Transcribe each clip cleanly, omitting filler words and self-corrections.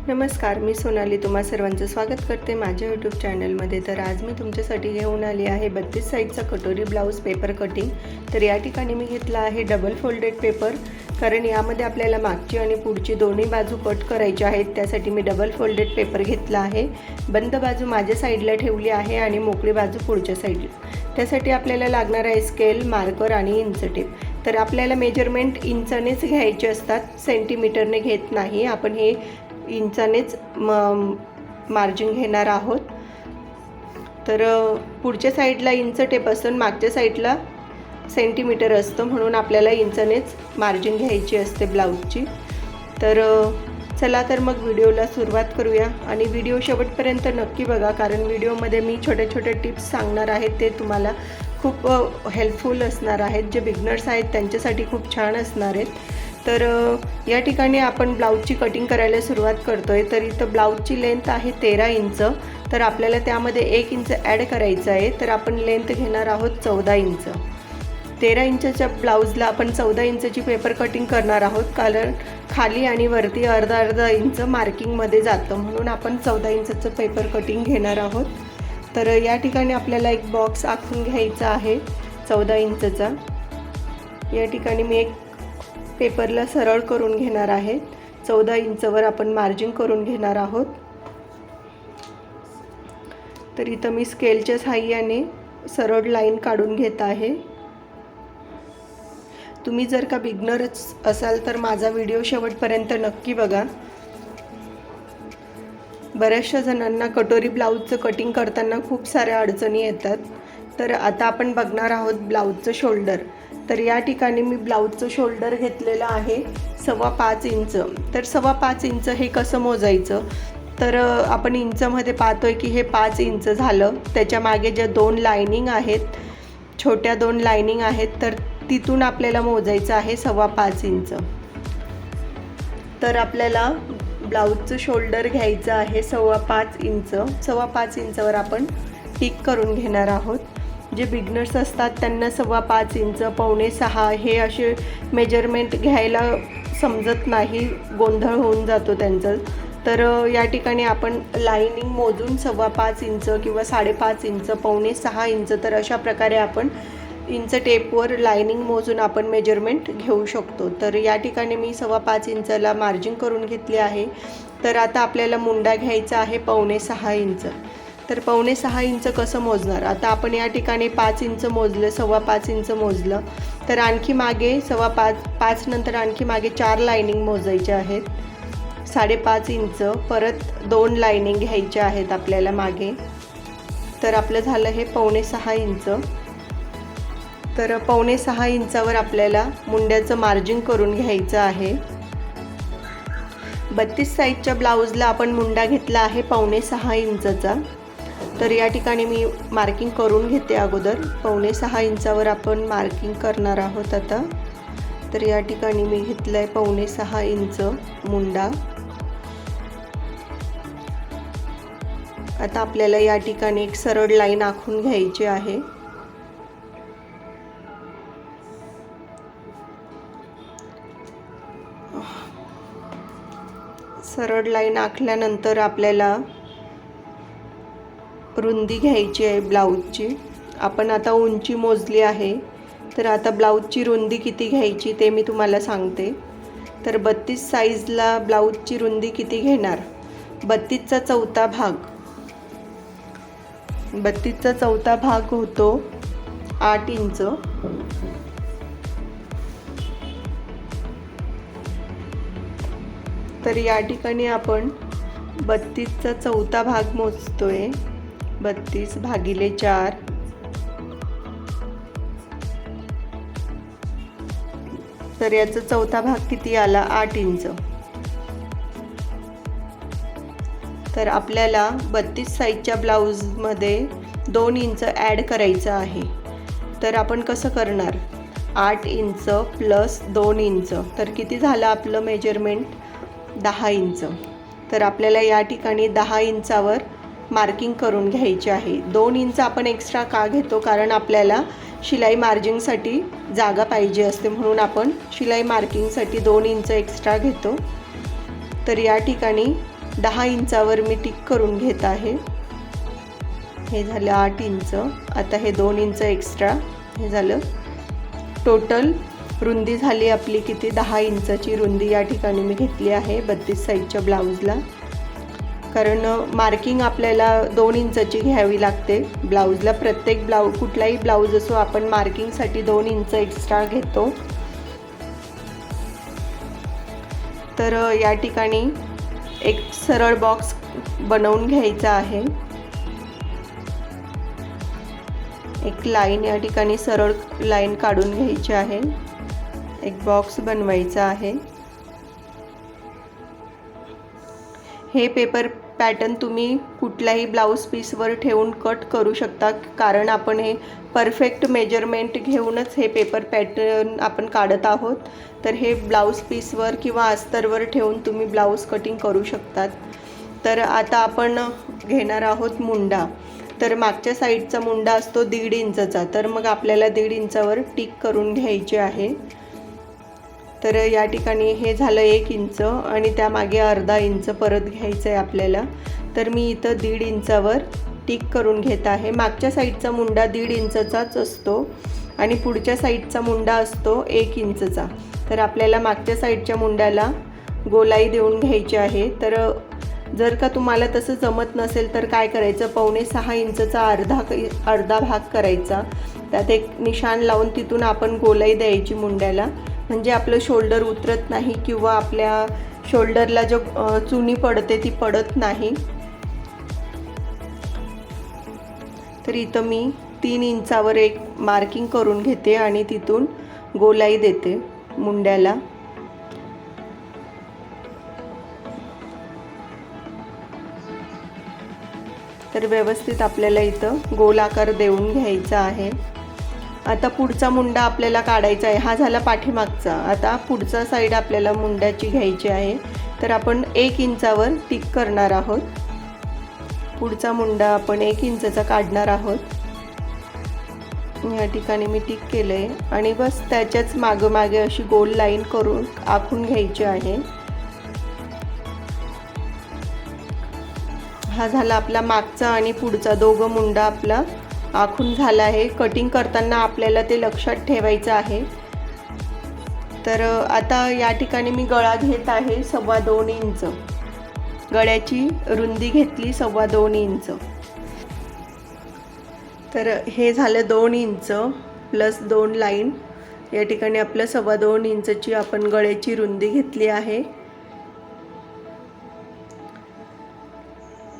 नमस्कार, मी सोनाली तुम्हा सर्वांचं स्वागत करते माझ्या यूट्यूब चॅनलमध्ये। तर आज मी तुमच्यासाठी घेऊन आली आहे 32 साईजचा कटोरी ब्लाऊज पेपर कटिंग। तर या ठिकाणी मी घेतला आहे डबल फोल्डेड पेपर, कारण यामध्ये आपल्याला मागची आणि पुढची दोन्ही बाजू कट करायची आहेत। त्यासाठी मी डबल फोल्डेड पेपर घेतला आहे। बंद बाजू माझ्या साईडला ठेवली आहे आणि मोकळी बाजू पुढच्या साईडला। त्यासाठी आपल्याला लागणार आहे स्केल, मार्कर आणि इंच टेप। तर आपल्याला मेजरमेंट इंचानेच घ्यायचे असतात, सेंटीमीटरने घेत नाही। आपण हे इंचानेच मार्जिन घेणार आहोत। तर पुढच्या साईडला इंच टेप असून मागच्या साईडला सेंटीमीटर असतं, म्हणून आपल्याला इंचानेच मार्जिन घ्यायची असते ब्लाऊजची। तर चला तर मग व्हिडिओला सुरुवात करूया आणि व्हिडिओ शेवटपर्यंत नक्की बघा, कारण व्हिडिओमध्ये मी छोटे छोटे टिप्स सांगणार आहेत, ते तुम्हाला खूप हेल्पफुल असणार आहेत। जे बिगनर्स आहेत त्यांच्यासाठी खूप छान असणार आहेत। तर या ठिकाणी आपण ब्लाऊजची कटिंग करायला सुरुवात करतोय। तर इथं ब्लाऊजची लेंथ आहे 13 इंच, तर आपल्याला त्यामध्ये 1 इंच ॲड करायचं आहे। तर आपण लेंथ घेणार आहोत 14 इंच। 13 इंचच्या ब्लाऊजला आपण 14 इंचची पेपर कटिंग करणार आहोत, कारण खाली आणि वरती अर्धा इंच मार्किंगमध्ये जातं, म्हणून आपण 14 इंचचं पेपर कटिंग घेणार आहोत। तर या ठिकाणी आपल्याला एक बॉक्स आखून घ्यायचा आहे 14 इंचचा। या ठिकाणी मी एक पेपरला सरळ करून घेणार आहे। 14 इंचवर आपण मार्जिन करून घेणार आहोत। तर इथं मी स्केलच्या सहाय्याने सरळ लाईन काढून घेत आहे। तुम्ही जर का बिगनरच असाल तर माझा व्हिडिओ शेवटपर्यंत नक्की बघा। बऱ्याचशा जणांना कटोरी ब्लाऊजचं कटिंग करताना खूप साऱ्या अडचणी येतात। तर आता आपण बघणार आहोत ब्लाऊजचं शोल्डर। तर या ठिकाणी मी ब्लाऊजचं शोल्डर घेतलेलं आहे 5.25 इंच। तर 5.25 इंच हे कसं मोजायचं, तर आपण इंचमध्ये पाहतोय की हे 5 इंच झालं। त्याच्या मागे ज्या 2 लाईनिंग आहेत, छोट्या 2 लाईनिंग आहेत, तर तिथून आपल्याला मोजायचं आहे 5.25 इंच। तर आपल्याला ब्लाऊजचं शोल्डर घ्यायचं आहे 5.25 इंच। 5.25 इंचवर आपण टिक करून घेणार आहोत। जे बिगनर्स असतात त्यांना 5.25 इंच, 5.25 हे असे मेजरमेंट घ्यायला समजत नाही, गोंधळ होऊन जातो त्यांचं। तर या ठिकाणी आपण लाईनिंग मोजून 5.25 इंच किंवा 5.5 इंच, 5.25 इंच, तर अशा प्रकारे आपण इंच टेपवर लाईनिंग मोजून आपण मेजरमेंट घेऊ शकतो। तर या ठिकाणी मी 5.25 इंचला मार्जिन करून घेतले आहे। तर आता आपल्याला मुंडा घ्यायचा आहे 5.25 इंच। तर 5.25 इंच कसं मोजणार, आता आपण या ठिकाणी 5 इंच मोजलं, 5.25 इंच मोजलं, तर आणखी मागे 5.5 नंतर आणखी मागे 4 लाईनिंग मोजायच्या आहेत। 5.5 इंच, परत 2 लाईनिंग घ्यायच्या आहेत आपल्याला मागे। तर आपलं झालं हे 5.25 इंच। तर 5.25 इंचावर आपल्याला मुंड्याचं मार्जिन करून घ्यायचं आहे। 32 साईजच्या ब्लाऊजला आपण मुंडा घेतला आहे 5.25 इंचचा। तर या ठिकाणी मी मार्किंग करून घेते अगोदर। 5.25 इंचावर आपण मार्किंग करणार आहोत आता। तर या ठिकाणी मी घेतलं आहे 5.25 इंच मुंडा। आता आपल्याला या ठिकाणी एक सरळ लाईन आखून घ्यायची आहे। सरळ लाईन आखल्यानंतर आपल्याला रुंदी घ्यायची आहे ब्लाऊजची। आपण आता उंची मोजली आहे, तर आता ब्लाऊजची रुंदी किती घ्यायची ते मी तुम्हाला सांगते। तर 32 साईजला ब्लाऊजची रुंदी किती घेणार, 32चा चौथा भाग, 32चा चौथा भाग होतो 8 इंच। तर या ठिकाणी आपण 32चा चौथा भाग मोजतोय, 32 भागिले 4। तर याचा चौथा भाग किती आला, 8 इंच। तर आपल्याला 32 साईजच्या ब्लाऊजमध्ये 2 इंच ॲड करायचं आहे। तर आपण कसं करणार, 8 इंच प्लस 2 इंच, तर किती झालं आपलं मेजरमेंट, 10 इंच। तर आपल्याला या ठिकाणी 10 इंचावर मार्किंग करून घ्यायची आहे। 2 इंच आपण एक्स्ट्रा का घेतो, कारण आपल्याला शिलाई मार्जिंगसाठी जागा पाहिजे असते, म्हणून आपण शिलाई मार्किंगसाठी 2 इंच एक्स्ट्रा घेतो। तर या ठिकाणी 10 इंचावर मी टिक करून घेत आहे। हे झालं 8 इंच। आता हे 2 इंच एक्स्ट्रा, हे झालं टोटल रुंदी झाली आपली किती, 10 इंचाची रुंदी या ठिकाणी मी घेतली आहे 32 साईजच्या ब्लाऊजला। कारण मार्किंग आपल्याला 2 इंचाची घ्यावी लागते ब्लाऊजला। प्रत्येक कुठलाही ब्लाऊज असो आपण मार्किंगसाठी 2 इंच एक्स्ट्रा घेतो। तर या ठिकाणी एक सरळ बॉक्स बनवून घ्यायचा आहे। एक लाईन या ठिकाणी सरळ लाईन काढून घ्यायची आहे। एक बॉक्स बनवायचा आहे। हे पेपर पॅटर्न तुम्ही कुठल्याही ब्लाऊज पीसवर ठेवून कट करू शकता, कारण आपण हे परफेक्ट मेजरमेंट घेऊनच हे पेपर पॅटर्न आपण काढत आहोत। तर हे ब्लाऊज पीसवर किंवा अस्तरवर ठेवून तुम्ही ब्लाऊज कटिंग करू शकतात। तर आता आपण घेणार आहोत मुंडा। तर मागच्या साईडचा मुंडा असतो 1.5 इंचचा, तर मग आपल्याला 1.5 इंचावर टिक करून घ्यायचे आहे। तर या ठिकाणी हे झालं 1 इंच आणि त्यामागे अर्धा इंच परत घ्यायचं आहे आपल्याला। तर मी इथं 1.5 इंचावर टिक करून घेत आहे। मागच्या साईडचा मुंडा 1.5 इंचचाच असतो आणि पुढच्या साईडचा मुंडा असतो 1 इंचचा। तर आपल्याला मागच्या साईडच्या मुंड्याला गोलाई देऊन घ्यायची आहे। तर जर का तुम्हाला तसं जमत नसेल तर काय करायचं, 5.25 इंचचा अर्धा भाग करायचा, त्यात एक निशाण लावून तिथून आपण गोलाई द्यायची मुंड्याला, म्हणजे आपलं शोल्डर उतरत नाही किंवा आपल्या शोल्डरला जो चुनी पडते ती पडत नाही। तर इथं मी 3 इंचावर एक मार्किंग करून घेते आणि तिथून गोलाई देते मुंड्याला। तर व्यवस्थित आपल्याला इथं गोल आकार देऊन घ्यायचा आहे। आता पुढचा मुंडा आपल्याला काढायचा आहे। हा झाला पाठीमागचा। आता पुढचा साईड आपल्याला मुंड्याची घ्यायची आहे। तर आपण 1 इंचावर टिक करणार आहोत। पुढचा मुंडा आपण 1 इंचचा काढणार आहोत। या ठिकाणी मी टिक केलंय आणि बस त्याच्याच मागे अशी गोल लाईन करून आखून घ्यायची आहे। हा झाला आपला मागचा आणि पुढचा दोघं मुंडा आपला आखून झाला आहे। कटिंग करताना आपल्याला ते लक्षात ठेवायचं आहे। तर आता या ठिकाणी मी गळा घेत आहे 2.25 इंच। गळ्याची रुंदी घेतली 2.25 इंच। तर हे झालं 2 इंच प्लस 2 लाईन। या ठिकाणी आपलं 2.25 इंचची आपण गळ्याची रुंदी घेतली आहे।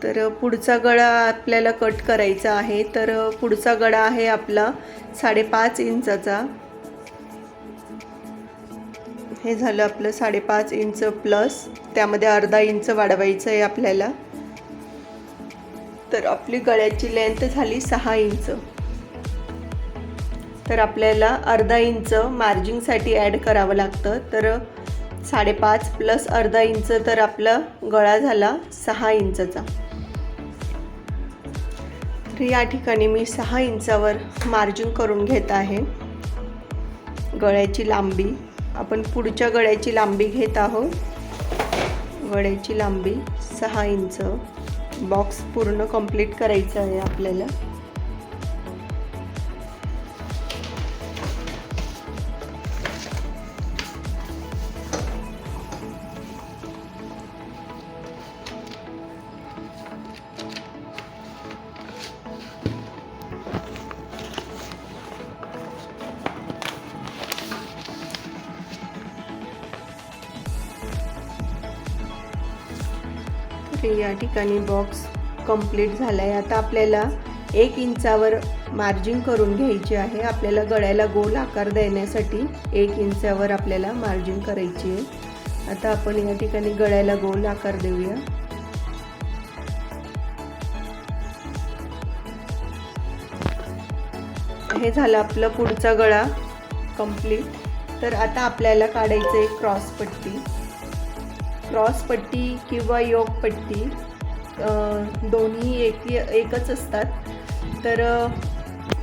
तर पुढचा गळा आपल्याला कट करायचा आहे। तर पुढचा गळा आहे आपला 5.5 इंचाचा। हे झालं आपलं 5.5 इंच प्लस त्यामध्ये अर्धा इंच वाढवायचं आहे आपल्याला। तर आपली गळ्याची लेंथ झाली 6 इंच। तर आपल्याला अर्धा इंच मार्जिंगसाठी ॲड करावं लागतं। तर 5.5 प्लस अर्धा इंच, तर आपला गळा झाला 6 इंचचा। तर या ठिकाणी मी 6 इंचावर मार्जिंग करून घेत आहे। गळ्याची लांबी आपण पुढच्या गळ्याची लांबी घेत आहोत। गळ्याची लांबी 6 इंच। बॉक्स पूर्ण कंप्लीट करायचा आहे आपल्याला। या ठिकाणी बॉक्स कंप्लीट झाला आहे। आता आपल्याला 1 इंचावर मार्जिंग करून घ्यायची आहे। आपल्याला गळ्याला गोल आकार देण्यासाठी 1 इंचावर आपल्याला मार्जिंग करायची आहे। आता आपण या ठिकाणी गळ्याला गोल आकार देऊया। हे झालं आपलं पुढचा गळा कंप्लीट। तर आता आपल्याला काढायचं आहे क्रॉस पट्टी। क्रॉस पट्टी किंवा योग पट्टी दोन्ही एकच असतात। तर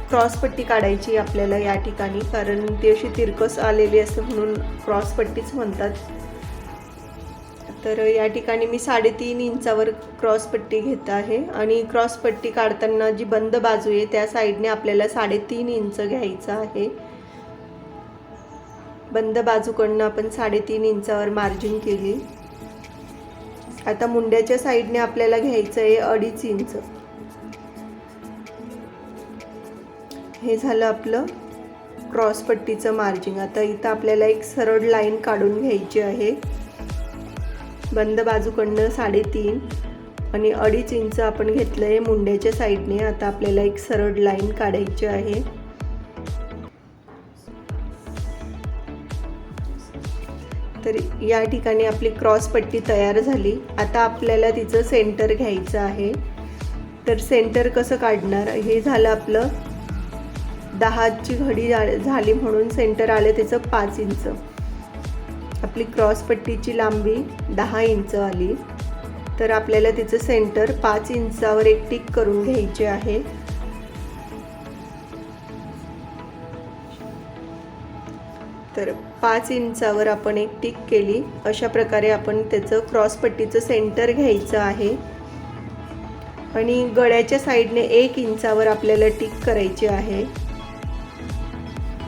क्रॉस पट्टी काढायची आपल्याला या ठिकाणी, कारण ती अशी तिरकस आलेली असते म्हणून क्रॉस पट्टीच म्हणतात। तर या ठिकाणी मी 3.5 इंचावर क्रॉस पट्टी घेत आहे आणि क्रॉस पट्टी काढताना जी बंद बाजू आहे त्या साईडने आपल्याला 3.5 इंच घ्यायचं आहे. बंद बाजूकडनं आपण 3.5 इंचावर मार्जिन केली. आता मुंड्याच्या साईडने आपल्याला घ्यायचं आहे 2.5 इंच. हे झालं आपलं क्रॉस पट्टीचं मार्जिन. आता इथं आपल्याला एक सरळ लाईन काढून घ्यायची आहे. बंद बाजूकडनं 3.5 आणि 2.5 इंच आपण घेतलं आहे मुंड्याच्या साईडने. आता आपल्याला एक सरळ लाईन काढायची आहे. तर या ठिकाणी आपली क्रॉस पट्टी तयार झाली. आता आपल्याला तिचं सेंटर घ्यायचं आहे. तर सेंटर कसं काढणार, हे झालं आपलं 10ची घडी झाली म्हणून सेंटर आलं त्याचं 5 इंच. आपली क्रॉस पट्टीची लांबी 10 इंच आली. तर आपल्याला तिचं सेंटर 5 इंचावर एक टिक करून घ्यायचे आहे. तर 5 इंचावर आपण एक टिक केली. अशा प्रकारे आपण त्याचं क्रॉस पट्टीचं सेंटर घ्यायचं आहे आणि गळ्याच्या साईडने 1 इंचावर आपल्याला टिक करायची आहे.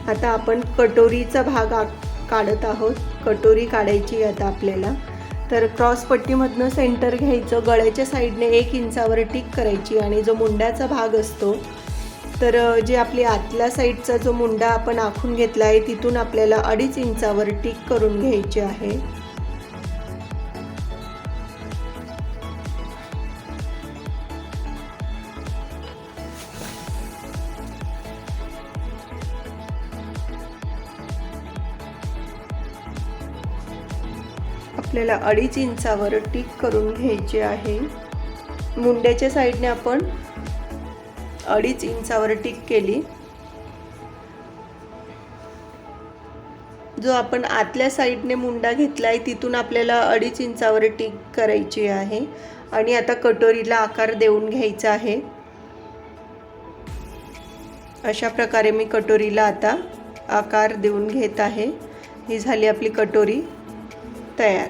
आता आपण कटोरीचा भाग काढत आहोत. कटोरी काढायची आता आपल्याला. तर क्रॉस पट्टीमधनं सेंटर घ्यायचं, गळ्याच्या साईडने 1 इंचावर टिक करायची आणि जो मुंड्याचा भाग असतो तर जे आपली आतल्या साईडचा जो मुंडा आपण आखून घेतला आहे तिथून आपल्याला 2.5 इंचावर टिक करून घ्यायची आहे. आपल्याला 2.5 इंचावर टिक करून घ्यायची आहे. मुंड्याच्या साईडने आपण 2.5 इंचावर टिक केली. जो आपण आतल्या साईडने मुंडा घेतला आहे तिथून आपल्याला 2.5 इंचावर टिक करायची आहे आणि आता कटोरीला आकार देऊन घ्यायचा आहे. अशा प्रकारे मी कटोरीला आता आकार देऊन घेत आहे. ही झाली आपली कटोरी तयार.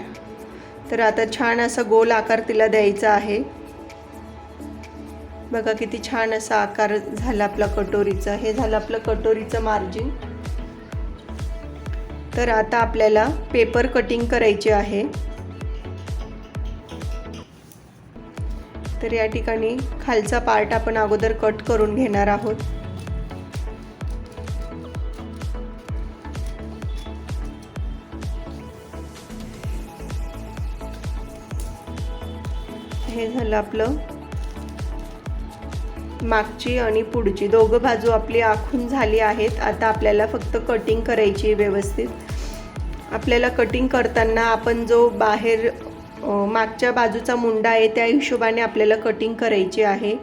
तर आता छान असा गोल आकार तिला द्यायचा आहे. बघा किती छान असा आकार झाला आपला कटोरीचा. हे झालं आपलं कटोरीचं मार्जिन. तर आता आपल्याला पेपर कटिंग करायची आहे. तर या ठिकाणी खालचा पार्ट आपण अगोदर कट करून घेणार आहोत. हे झालं आपलं मागची आणि पुढची दोघं बाजू आपली आखून झाली आहेत. आता आपल्याला फक्त कटिंग करायची व्यवस्थित. आपल्याला कटिंग करताना आपण जो बाहेर मागच्या बाजूचा मुंडा आहे त्या हिशोबाने आपल्याला कटिंग करायची आहे.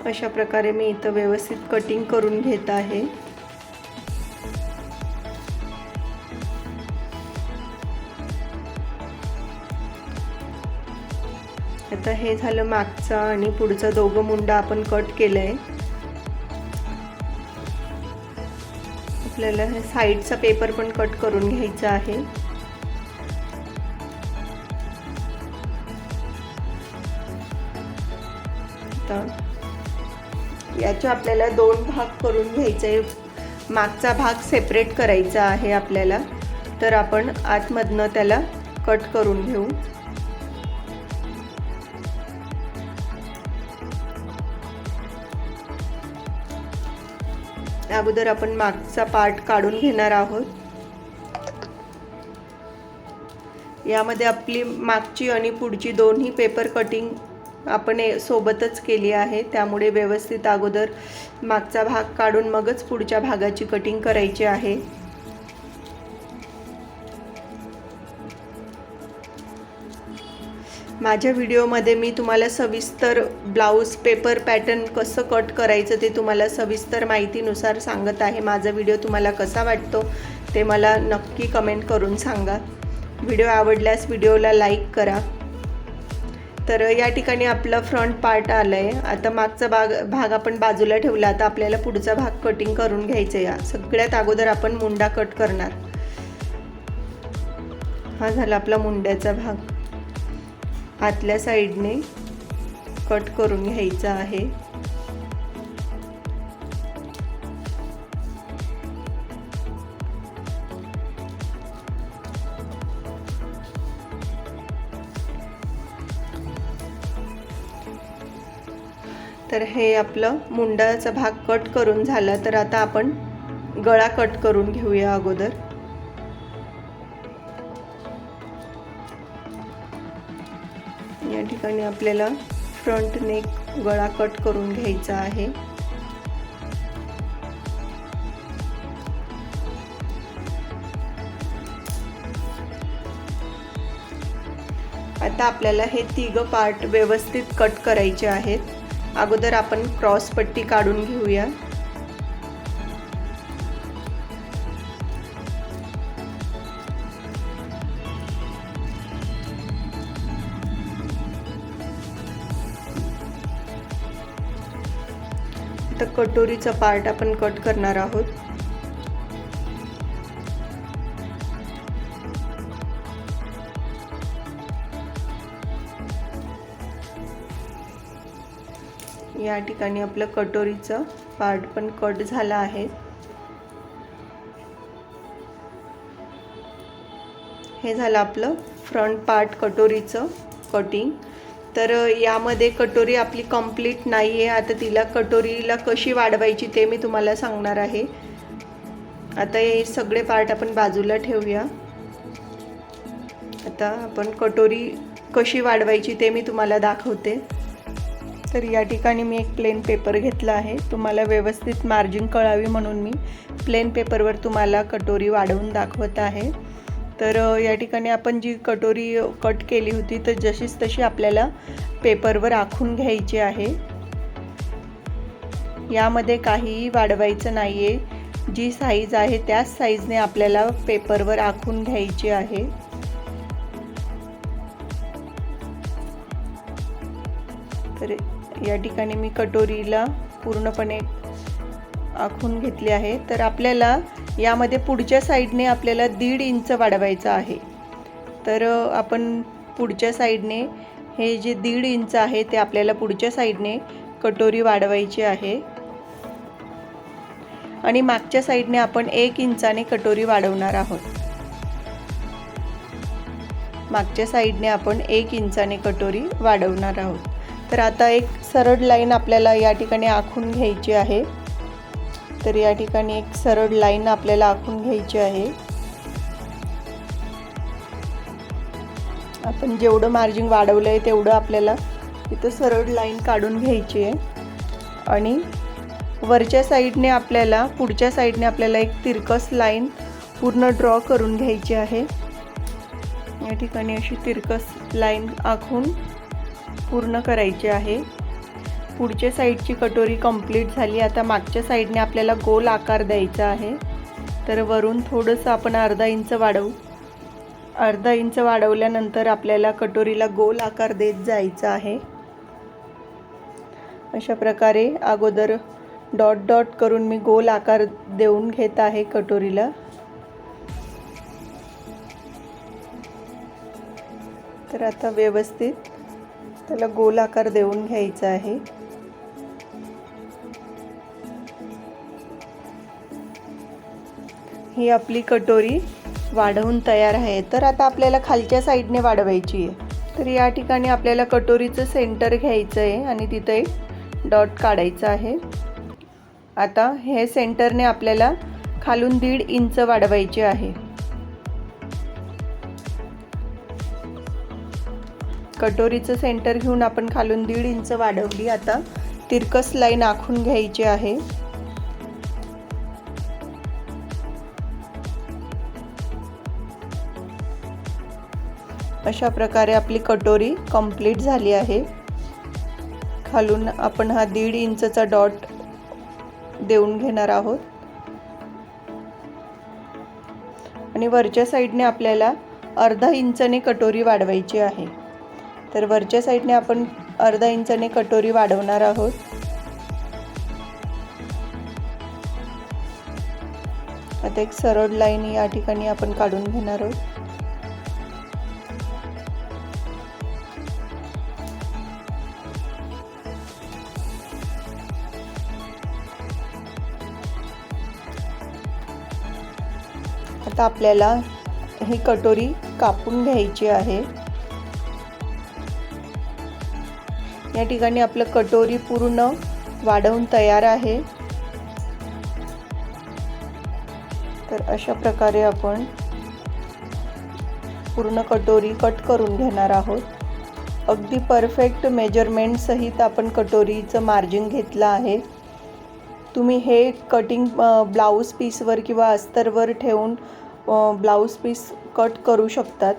अशा प्रकारे मी इथं व्यवस्थित कटिंग करून घेत आहे. आता हे झालं मागचा आणि पुढचा दोघं मुंडा आपण कट केलंय. आपल्याला हे साईडचा पेपर पण कट करून घ्यायचा आहे. आता याचे आपल्याला 2 भाग करून घ्यायचे. मागचा भाग सेपरेट करायचा आहे आपल्याला. तर आपण आतमधनं त्याला कट करून घेऊ. अगोदर आपण मागचा पार्ट काढून घेणार आहोत. यामध्ये आपली मागची आणि पुढची दोन्ही पेपर कटिंग आपण सोबतच केली आहे. त्यामुळे व्यवस्थित अगोदर मागचा भाग काढून मगच पुढच्या भागाची कटिंग करायची आहे. माझ्या व्हिडिओमध्ये मी तुम्हाला सविस्तर ब्लाऊज पेपर पॅटर्न कसं कट करायचं ते तुम्हाला सविस्तर माहितीनुसार सांगत आहे. माझा व्हिडिओ तुम्हाला कसा वाटतो ते मला नक्की कमेंट करून सांगा. व्हिडिओ आवडल्यास व्हिडिओला लाईक करा. तर या ठिकाणी आपला फ्रंट पार्ट आला आहे. आता मागचा भाग आपण बाजूला ठेवला. आता आपल्याला पुढचा भाग कटिंग करून घ्यायचा आहे. सगळ्यात अगोदर आपण मुंडा कट करणार. हा झाला आपला मुंड्याचा भाग. आतल्या साईडने कट करून घ्यायचा आहे. तर हे आपलं मुंडाचा भाग कट करून झाला. तर आता आपण गळा कट करून घेऊया अगोदर. या ठिकाणी आपल्याला फ्रंट नेक गळा कट करून घ्यायचा आहे. आता आपल्याला हे तिघं पार्ट व्यवस्थित कट करायचे आहेत. अगोदर आपण क्रॉस पट्टी काढून घेऊया. आता कटोरीचा पार्ट आपण कट करणार आहोत. या ठिकाणी आपलं कटोरीचं पार्ट पण कट झाला आहे. हे झालं आपलं फ्रंट पार्ट कटोरीचं कटिंग. तर यामध्ये कटोरी आपली कंप्लीट नाही आहे. आता तिला कटोरीला कशी वाढवायची ते मी तुम्हाला सांगणार आहे. आता हे सगळे पार्ट आपण बाजूला ठेवूया. आता आपण कटोरी कशी वाढवायची ते मी तुम्हाला दाखवते. तर या ठिकाणी मी एक प्लेन पेपर घेतला आहे. तुम्हाला व्यवस्थित मार्जिन कळावी म्हणून मी प्लेन पेपरवर तुम्हाला कटोरी वाढवून दाखवत आहे. तर या ठिकाणी आपण जी कटोरी कट केली होती तर जशीच तशी आपल्याला पेपरवर आखून घ्यायची आहे. यामध्ये काहीही वाढवायचं नाही आहे. जी साईज आहे त्याच साईजने आपल्याला पेपरवर आखून घ्यायची आहे. तर या ठिकाणी मी कटोरीला पूर्णपणे आखून घेतली आहे. तर आपल्याला यामध्ये पुढच्या साईडने आपल्याला 1.5 इंच वाढवायचं आहे. तर आपण पुढच्या साईडने हे जे 1.5 इंच आहे ते आपल्याला पुढच्या साईडने कटोरी वाढवायची आहे. आणि मागच्या साईडने आपण 1 इंचाने कटोरी वाढवणार आहोत. मागच्या साईडने आपण 1 इंचाने कटोरी वाढवणार आहोत. तर आता एक सरळ लाईन आपल्याला या ठिकाणी आखून घ्यायची आहे. तर या ठिकाणी एक सरळ लाईन आपल्याला आखून घ्यायची आहे. आपण जेवढं मार्जिन वाढवलं आहे तेवढं आपल्याला इथं सरळ लाईन काढून घ्यायची आहे. आणि वरच्या साईडने आपल्याला पुढच्या साईडने आपल्याला एक तिरकस लाईन पूर्ण ड्रॉ करून घ्यायची आहे. या ठिकाणी अशी तिरकस लाईन आखून पूर्ण करायची आहे. पुढच्या साईडची कटोरी कंप्लीट झाली. आता मागच्या साईडने आपल्याला गोल आकार द्यायचा आहे. तर वरून थोडंसं आपण अर्धा इंच वाढवू. अर्धा इंच वाढवल्यानंतर आपल्याला कटोरीला गोल आकार देत जायचा आहे. अशा प्रकारे अगोदर डॉट डॉट करून मी गोल आकार देऊन घेत आहे कटोरीला. तर आता व्यवस्थित त्याला गोल आकार देऊन घ्यायचा आहे. ही आपली कटोरी वाढवून तयार आहे. तर आता आपल्याला खालच्या साईडने वाढवायची आहे. तर या ठिकाणी आपल्याला कटोरीचं सेंटर घ्यायचं आहे आणि तिथे एक डॉट काढायचा आहे. आता हे सेंटरने आपल्याला खालून 1.5 इंच वाढवायचे आहे. कटोरीचं सेंटर घेऊन आपण खालून 1.5 इंच वाढवली. आता तिरकस लाईन आखून घ्यायची आहे. अशा प्रकारे आपली कटोरी कंप्लीट झाली आहे. खालून आपण हा 1.5 इंचचा डॉट देऊन घेणार आहोत. आणि वरच्या साईडने आपल्याला अर्धा इंचाने कटोरी वाढवायची आहे. तर वरच्या साईडने आपण अर्धा इंचाने कटोरी वाढवणार आहोत. आता एक सरळ लाईन या ठिकाणी आपण काढून घेणार आहोत. आता आपल्याला ही कटोरी कापून घ्यायची आहे. या ठिकाणी आपलं कटोरी पूर्ण वाढवून तयार आहे. तर अशा प्रकारे आपण पूर्ण कटोरी कट करून घेणार आहोत. अगदी परफेक्ट मेजरमेंट सहित आपण कटोरीचं मार्जिन घेतलं आहे. तुम्ही हे कटिंग ब्लाऊज पीसवर किंवा अस्तरवर ठेवून ब्लाऊज पीस कट करू शकतात.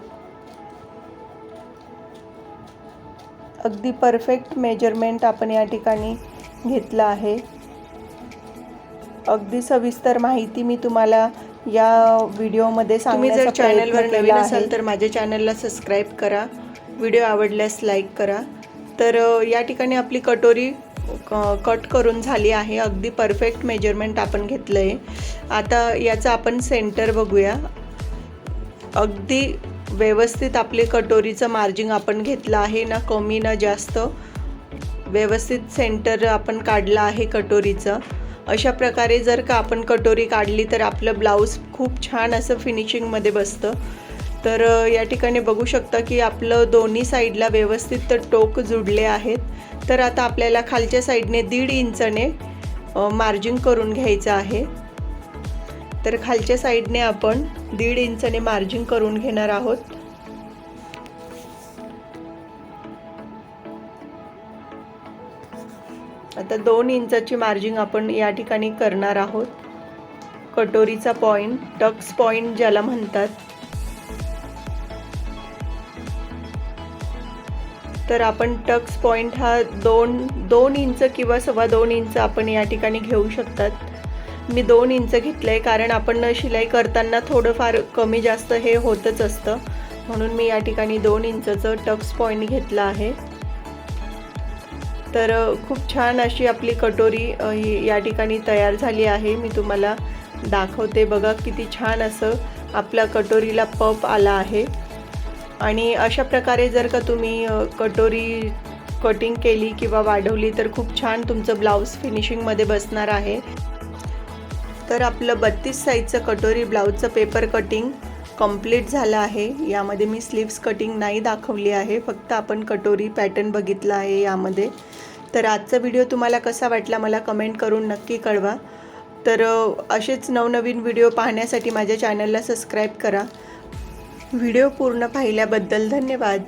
अगदी परफेक्ट मेजरमेंट आपण या ठिकाणी घेतलं आहे. अगदी सविस्तर माहिती मी तुम्हाला या व्हिडिओमध्ये सांगण्याचा प्रयत्न केला आहे. तुम्ही जर चॅनलवर नवीन असाल तर माझ्या चॅनलला सबस्क्राईब करा. व्हिडिओ आवडल्यास लाईक करा. तर या ठिकाणी आपली कटोरी कट करून झाली आहे. अगदी परफेक्ट मेजरमेंट आपण घेतलं आहे. आता याचं आपण सेंटर बघूया. अगदी व्यवस्थित आपली कटोरीचं मार्जिन आपण घेतलं आहे, ना कमी ना जास्त. व्यवस्थित सेंटर आपण काढलं आहे कटोरीचं. अशा प्रकारे जर का आपण कटोरी काढली तर आपलं ब्लाऊज खूप छान असं फिनिशिंगमध्ये बसतं. तर या ठिकाणी बघू शकता की आपलं दोन्ही साईडला व्यवस्थित टोक जुडले आहेत. तर आता आपल्याला खालच्या साईडने 1.5 इंचाने मार्जिन करून घ्यायचं आहे. तर खालच्या साईडने आपण 1.5 इंचाने मार्जिन करून घेणार आहोत. आता 2 इंचाची मार्जिन आपण या ठिकाणी करणार आहोत. कटोरीचा पॉइंट, टक्स पॉइंट ज्याला म्हणतात. तर आपण टक्स पॉइंट हा 2 इंच किंवा 2.25 इंच आपण या ठिकाणी घेऊ शकतात. मी 2 इंच घेतलंय कारण आपण शिलाई करताना थोडंफार कमी जास्त हे होतच असतं, म्हणून मी या ठिकाणी 2 इंचचं टक्स पॉइंट घेतला आहे. तर खूप छान अशी आपली कटोरी या ठिकाणी तयार झाली आहे. मी तुम्हाला दाखवते. बघा किती छान असं आपल्या कटोरीला पफ आला आहे. आणि अशा प्रकारे जर का तुम्ही कटोरी कटिंग केली किंवा वाढवली तर खूप छान तुमचं ब्लाऊज फिनिशिंगमध्ये बसणार आहे. तर आपलं 32 साईजचं कटोरी ब्लाऊजचं पेपर कटिंग कंप्लीट झालं आहे. यामध्ये मी स्लीव्स कटिंग नाही दाखवली आहे, फक्त आपण कटोरी पॅटर्न बघितला आहे यामध्ये. तर आजचा व्हिडिओ तुम्हाला कसा वाटला मला कमेंट करून नक्की कळवा. तर असेच नवनवीन व्हिडिओ पाहण्यासाठी माझ्या चॅनलला सबस्क्राईब करा. व्हिडिओ पूर्ण पाहिल्याबद्दल धन्यवाद.